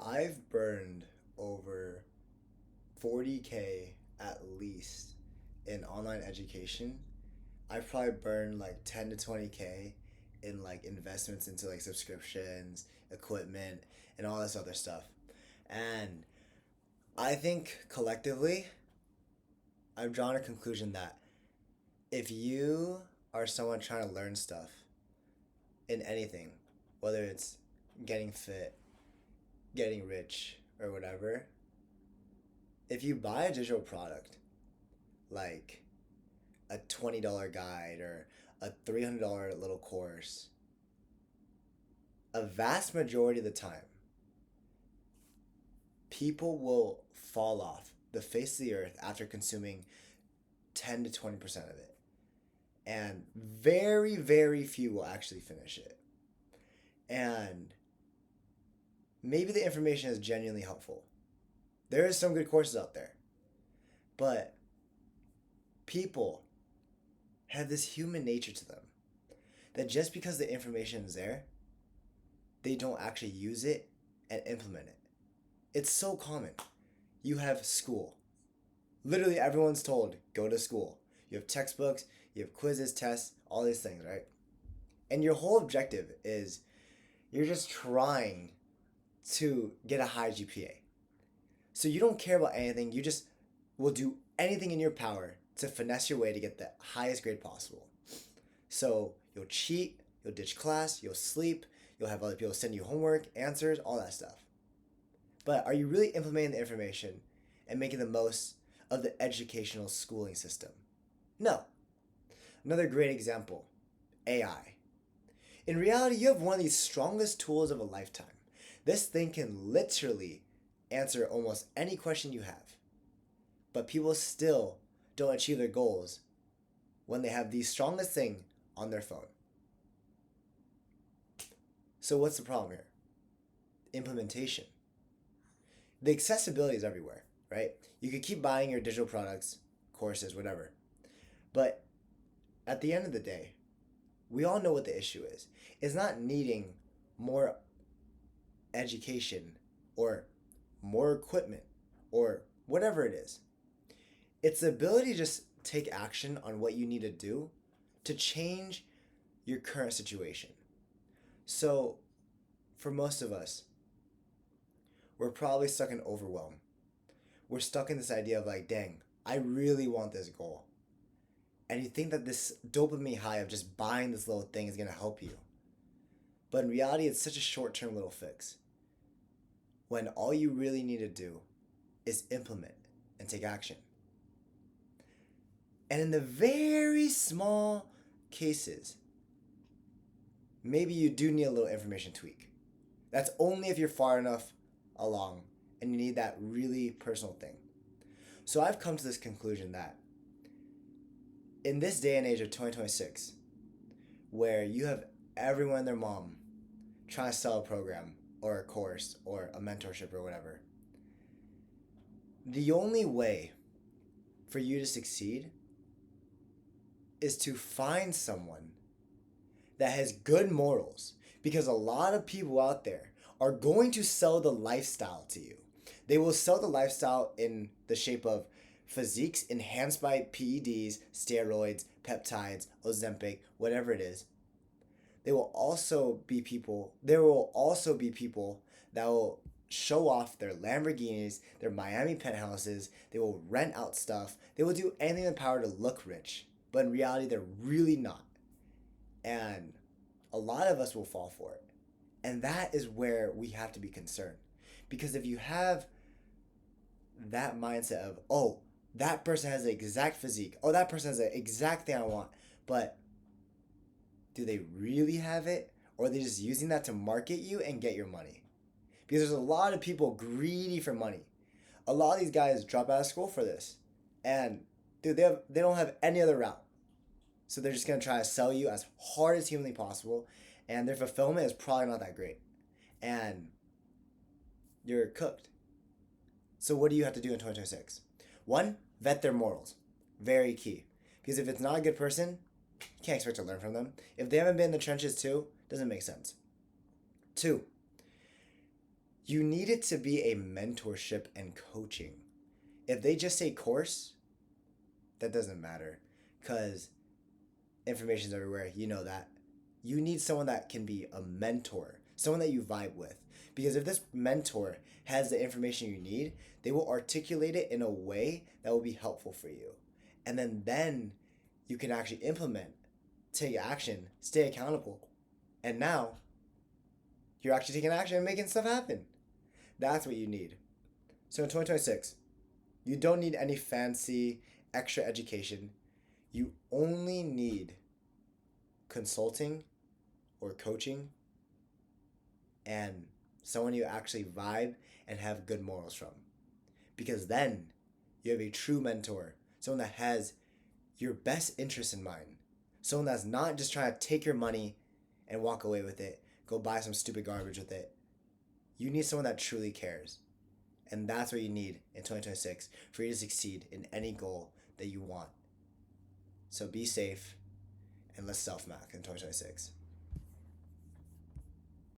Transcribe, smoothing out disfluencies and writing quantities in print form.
I've burned over 40K at least in online education. I've probably burned like 10 to 20K in like investments into like subscriptions, equipment, and all this other stuff. And I think collectively, I've drawn a conclusion that if you are someone trying to learn stuff in anything, whether it's getting fit, getting rich, or whatever, if you buy a digital product like a $20 guide or a $300 little course, a vast majority of the time, people will fall off the face of the earth after consuming 10 to 20% of it. And very, very few will actually finish it. And maybe the information is genuinely helpful. There is some good courses out there. But people have this human nature to them that just because the information is there, they don't actually use it and implement it. It's so common. You have school. Literally everyone's told, go to school. You have textbooks, you have quizzes, tests, all these things, right? And your whole objective is you're just trying to get a high GPA. So you don't care about anything. You just will do anything in your power to finesse your way to get the highest grade possible. So you'll cheat, you'll ditch class, you'll sleep, you'll have other people send you homework, answers, all that stuff. But are you really implementing the information and making the most of the educational schooling system? No. Another great example, AI. In reality, you have one of the strongest tools of a lifetime. This thing can literally answer almost any question you have. But people still don't achieve their goals when they have the strongest thing on their phone. So what's the problem here? Implementation. The accessibility is everywhere, right? You could keep buying your digital products, courses, whatever. But at the end of the day, we all know what the issue is. It's not needing more education or more equipment or whatever it is. It's the ability to just take action on what you need to do to change your current situation. So, for most of us, we're probably stuck in overwhelm. We're stuck in this idea of like, dang, I really want this goal. And you think that this dopamine high of just buying this little thing is going to help you. But in reality, it's such a short-term little fix. When all you really need to do is implement and take action. And in the very small cases, maybe you do need a little information tweak. That's only if you're far enough along and you need that really personal thing. So I've come to this conclusion that in this day and age of 2026, where you have everyone and their mom trying to sell a program or a course or a mentorship or whatever, the only way for you to succeed is to find someone that has good morals, because a lot of people out there are going to sell the lifestyle to you. They will sell the lifestyle in the shape of physiques enhanced by PEDs, steroids, peptides, Ozempic, whatever it is. There will also be people that will show off their Lamborghinis, their Miami penthouses. They will rent out stuff. They will do anything in their power to look rich. But in reality, they're really not. And a lot of us will fall for it. And that is where we have to be concerned. Because if you have that mindset of, oh, that person has the exact physique. Oh, that person has the exact thing I want. But do they really have it? Or are they just using that to market you and get your money? Because there's a lot of people greedy for money. A lot of these guys drop out of school for this. And dude, they don't have any other route. So they're just going to try to sell you as hard as humanly possible. And their fulfillment is probably not that great. And you're cooked. So what do you have to do in 2026? One, vet their morals. Very key. Because if it's not a good person, you can't expect to learn from them. If they haven't been in the trenches too, it doesn't make sense. Two, You need it to be a mentorship and coaching. If they just say course, that doesn't matter because information's everywhere. You know that. You need someone that can be a mentor, someone that you vibe with. Because if this mentor has the information you need, they will articulate it in a way that will be helpful for you. And then you can actually implement, take action, stay accountable. And now you're actually taking action and making stuff happen. That's what you need. So in 2026, you don't need any fancy extra education. You only need consulting or coaching and someone you actually vibe and have good morals from. Because then you have a true mentor, someone that has your best interest in mind, someone that's not just trying to take your money and walk away with it, go buy some stupid garbage with it. You need someone that truly cares. And that's what you need in 2026 for you to succeed in any goal that you want. So be safe and let's self-math in 2026.